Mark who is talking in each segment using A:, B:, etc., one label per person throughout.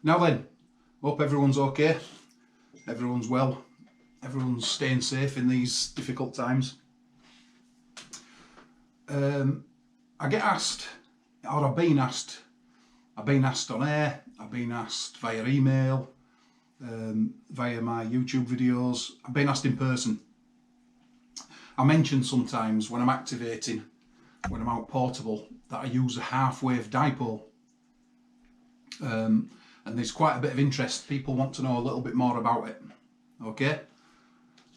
A: Now then, hope everyone's okay, everyone's well, everyone's staying safe in these difficult times. I get asked, or I've been asked on air, I've been asked via email, via my YouTube videos, I've been asked in person. I mention sometimes when I'm activating, when I'm out portable, that I use a half-wave dipole. And there's quite a bit of interest. People want to know a little bit more about it. Okay,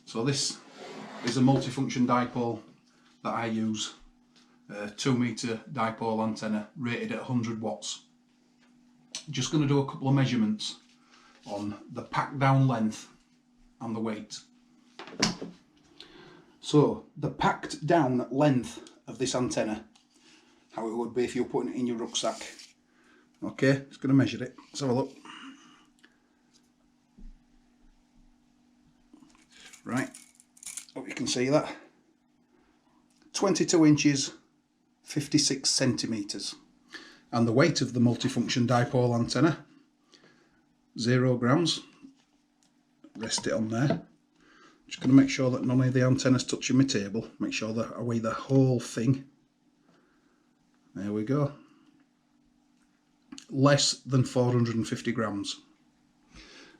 A: so this is a multifunction dipole that I use, 2 meter dipole antenna rated at 100 watts. Just going to do a couple of measurements on the packed down length and the weight. So the packed down length of this antenna, how it would be if you're putting it in your rucksack. Okay, just going to measure it. Let's have a look. Right, hope you can see that. 22 inches, 56 centimetres. And the weight of the multifunction dipole antenna, 0 grams. Rest it on there. Just going to make sure that none of the antennas touching my table. Make sure that I weigh the whole thing. There we go. Less than 450 grams.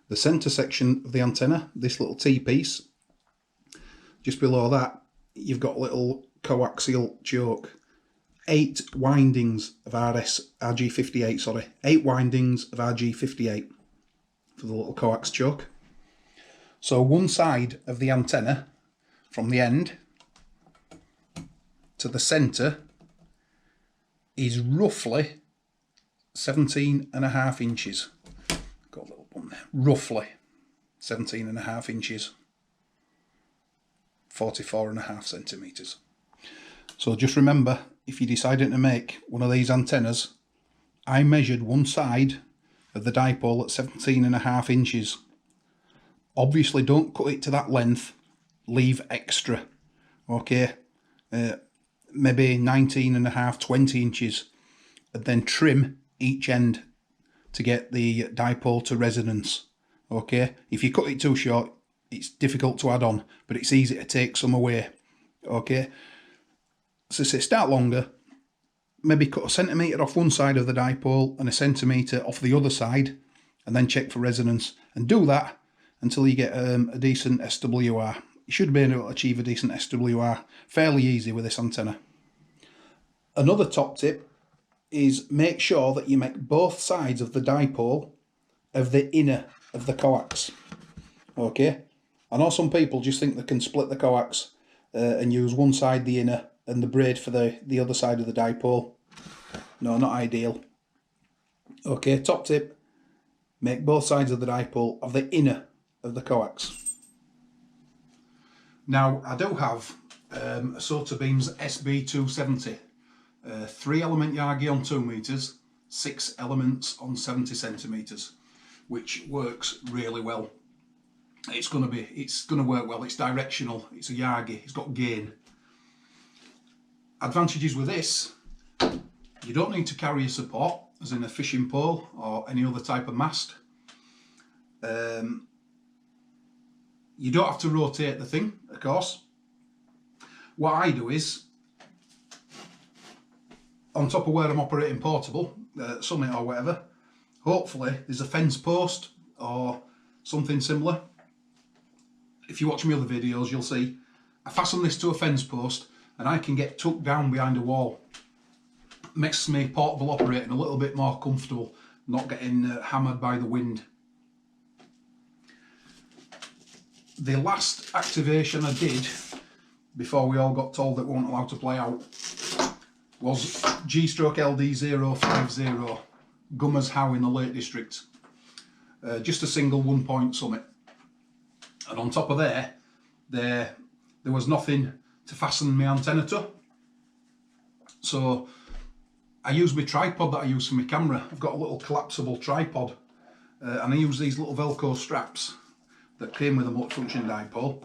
A: The centre section of the antenna, this little T-piece, just below that you've got a little coaxial choke. 8 windings of RG58, sorry. 8 windings of RG58 for the little coax choke. So one side of the antenna, from the end to the centre, is roughly 17.5 inches. Got a little bump there. Roughly 17.5 inches. 44.5 centimetres. So just remember, if you're deciding to make one of these antennas, I measured one side of the dipole at 17.5 inches. Obviously don't cut it to that length, leave extra, okay, maybe 19.5, 20 inches, and then trim each end to get the dipole to resonance, okay. If you cut it too short, it's difficult to add on, but it's easy to take some away, okay. So say start longer, maybe cut 1 centimetre off one side of the dipole and 1 centimetre off the other side, and then check for resonance, and do that until you get a decent SWR. You should be able to achieve a decent SWR fairly easy with this antenna. Another top tip is make sure that you make both sides of the dipole of the inner of the coax. Okay, I know some people just think they can split the coax and use one side the inner and the braid for the other side of the dipole. No, not ideal. Okay, top tip, make both sides of the dipole of the inner of the coax. Now I do have a Sotobeams SB270, 3 element Yagi on 2 meters, 6 elements on 70 centimeters, which works really well. It's gonna work well. It's directional, it's a Yagi, it's got gain. Advantages with this: you don't need to carry a support, as in a fishing pole or any other type of mast. You don't have to rotate the thing, of course. What I do is, on top of where I'm operating portable, Summit or whatever, hopefully there's a fence post or something similar. If you watch my other videos, you'll see I fasten this to a fence post and I can get tucked down behind a wall. Makes me portable operating a little bit more comfortable, not getting hammered by the wind. The last activation I did before we all got told that we weren't allowed to play out was G/LD050 Gummers How in the Lake District. Just a single 1-point summit. And on top of there was nothing to fasten my antenna to. So I use my tripod that I use for my camera. I've got a little collapsible tripod and I use these little Velcro straps that came with a multifunction dipole,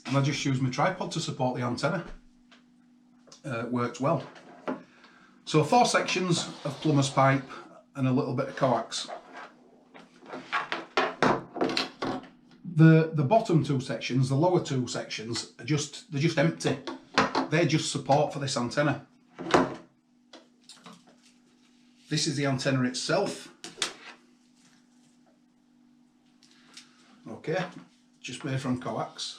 A: and I just use my tripod to support the antenna. Works well. So 4 sections of plumber's pipe and a little bit of coax. The bottom two sections, the lower two sections, they're just empty. They're just support for this antenna. This is the antenna itself. Okay, just made from coax.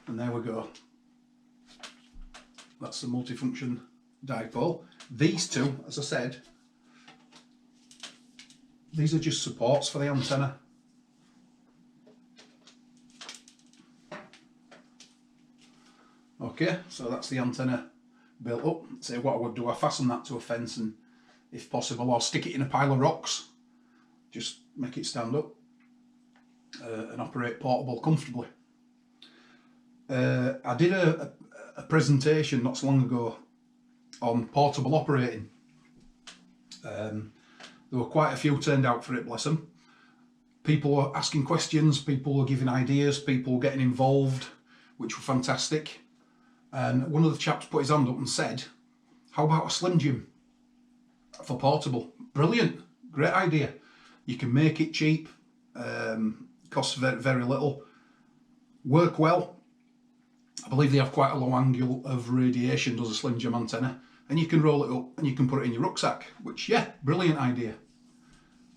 A: And there we go. That's the multifunction dipole. These two, as I said, these are just supports for the antenna. Okay, so that's the antenna built up. So what I would do, I fasten that to a fence and, if possible, or stick it in a pile of rocks. Just make it stand up and operate portable comfortably. I did a presentation not so long ago on portable operating. There were quite a few turned out for it, bless them. People were asking questions, people were giving ideas, people were getting involved, which were fantastic. And one of the chaps put his hand up and said, how about a Slim Jim for portable? Brilliant, great idea. You can make it cheap, costs very, very little, work well. I believe they have quite a low angle of radiation, does a Slim Jim antenna, and you can roll it up and you can put it in your rucksack, which, yeah, brilliant idea.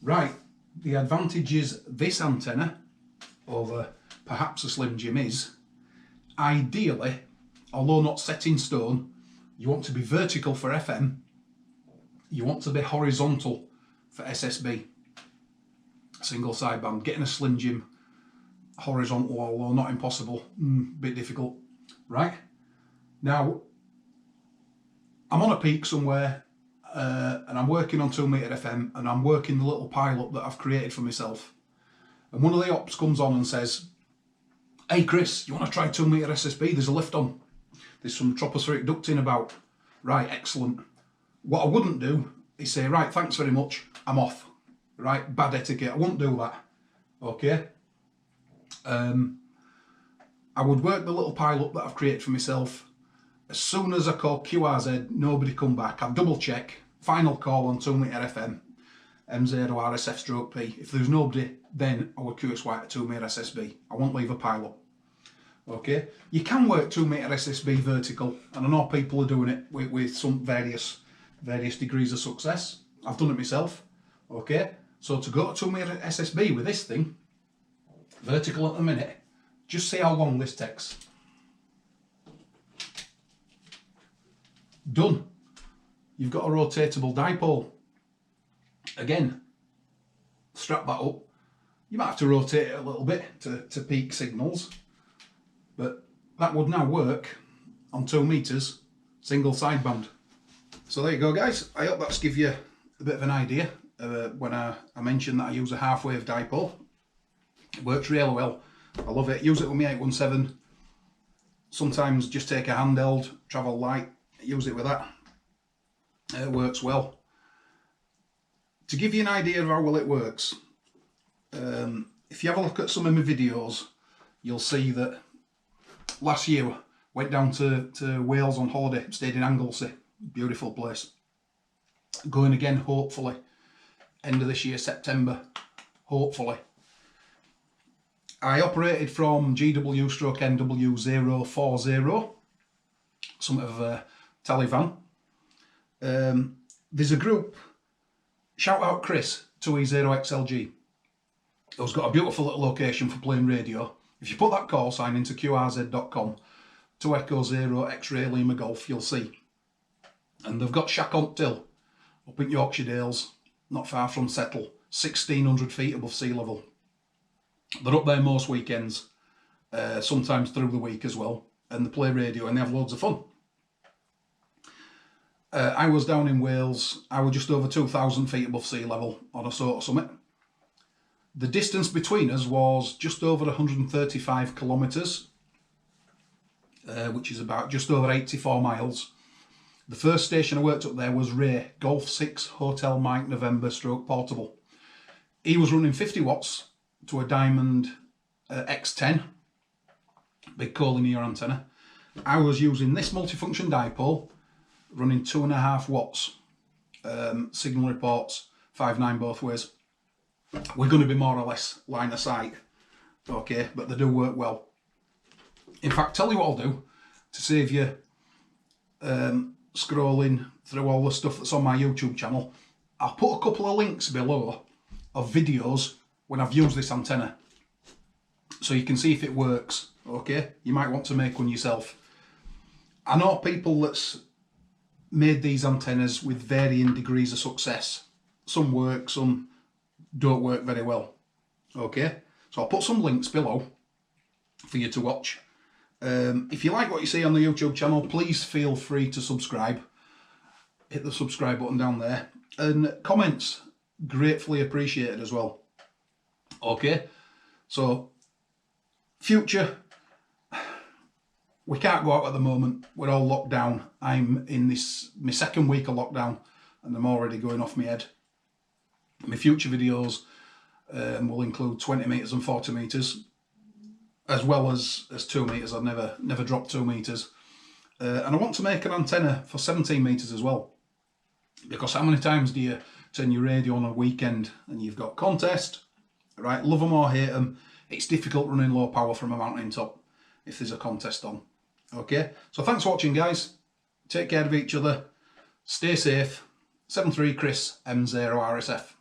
A: Right, the advantages this antenna over perhaps a Slim Jim is, ideally, although not set in stone, you want to be vertical for FM, you want to be horizontal for SSB, single sideband. Getting a Slim Jim horizontal, although not impossible, bit difficult. Right, now I'm on a peak somewhere and I'm working on 2 metre FM and I'm working the little pilot that I've created for myself, and one of the ops comes on and says, hey Chris, you want to try 2 metre SSB? There's a lift on, there's some tropospheric ducting about. Right, excellent. What I wouldn't do is say, right, thanks very much, I'm off. Right, bad etiquette, I wouldn't do that. Okay, I would work the little pilot that I've created for myself. As soon as I call QRZ, nobody come back. I'd double check, final call on 2 metre FM, M0 RSF/P. If there's nobody, then I would QSY at 2 metre SSB. I won't leave a pilot. Okay, you can work 2 metre SSB vertical, and I know people are doing it with some various degrees of success. I've done it myself. Okay, so to go to 2 metre SSB with this thing, vertical at the minute, just see how long this takes. Done. You've got a rotatable dipole. Again, strap that up. You might have to rotate it a little bit to peak signals, but that would now work on 2 metres, single sideband. So there you go, guys. I hope that's give you a bit of an idea. When I mentioned that I use a half wave dipole, it works really well. I love it. Use it with my 817. Sometimes just take a handheld, travel light, use it with that. It works well. To give you an idea of how well it works, if you have a look at some of my videos, you'll see that last year went down to Wales on holiday, stayed in Anglesey, beautiful place. Going again, hopefully, end of this year, September, hopefully. I operated from GW/NW040, some of Tal-y-Fan. There's a group, shout out Chris, 2E0XLG, who's got a beautiful little location for playing radio. If you put that call sign into qrz.com, 2 Echo 0 X-Ray Lima Golf, you'll see. And they've got Shack on Till up in Yorkshire Dales, not far from Settle, 1,600 feet above sea level. They're up there most weekends, sometimes through the week as well, and they play radio and they have loads of fun. I was down in Wales, I was just over 2,000 feet above sea level on a sort of summit. The distance between us was just over 135 kilometres, which is about just over 84 miles. The first station I worked up there was Ray, Golf 6 Hotel Mike November / portable. He was running 50 watts to a Diamond X10, big collinear antenna. I was using this multifunction dipole, running 2.5 watts, signal reports, 5.9 both ways. we're going to be more or less line of sight, okay, but they do work well. In fact, tell you what I'll do to save you scrolling through all the stuff that's on my YouTube channel. I'll put a couple of links below of videos when I've used this antenna, so you can see if it works, okay? You might want to make one yourself. I know people that's made these antennas with varying degrees of success. Some work, some don't work very well, okay? So I'll put some links below for you to watch. If you like what you see on the YouTube channel, please feel free to subscribe. Hit the subscribe button down there. And comments, gratefully appreciated as well. Okay, so future, we can't go out at the moment. We're all locked down. I'm in my second week of lockdown and I'm already going off my head. My future videos will include 20 metres and 40 metres, as well as 2 metres. I've never dropped 2 metres. And I want to make an antenna for 17 metres as well. Because how many times do you turn your radio on a weekend and you've got contest, right? Love them or hate them. It's difficult running low power from a mountain top if there's a contest on. Okay, so thanks for watching, guys. Take care of each other. Stay safe. 73 Chris M0RSF.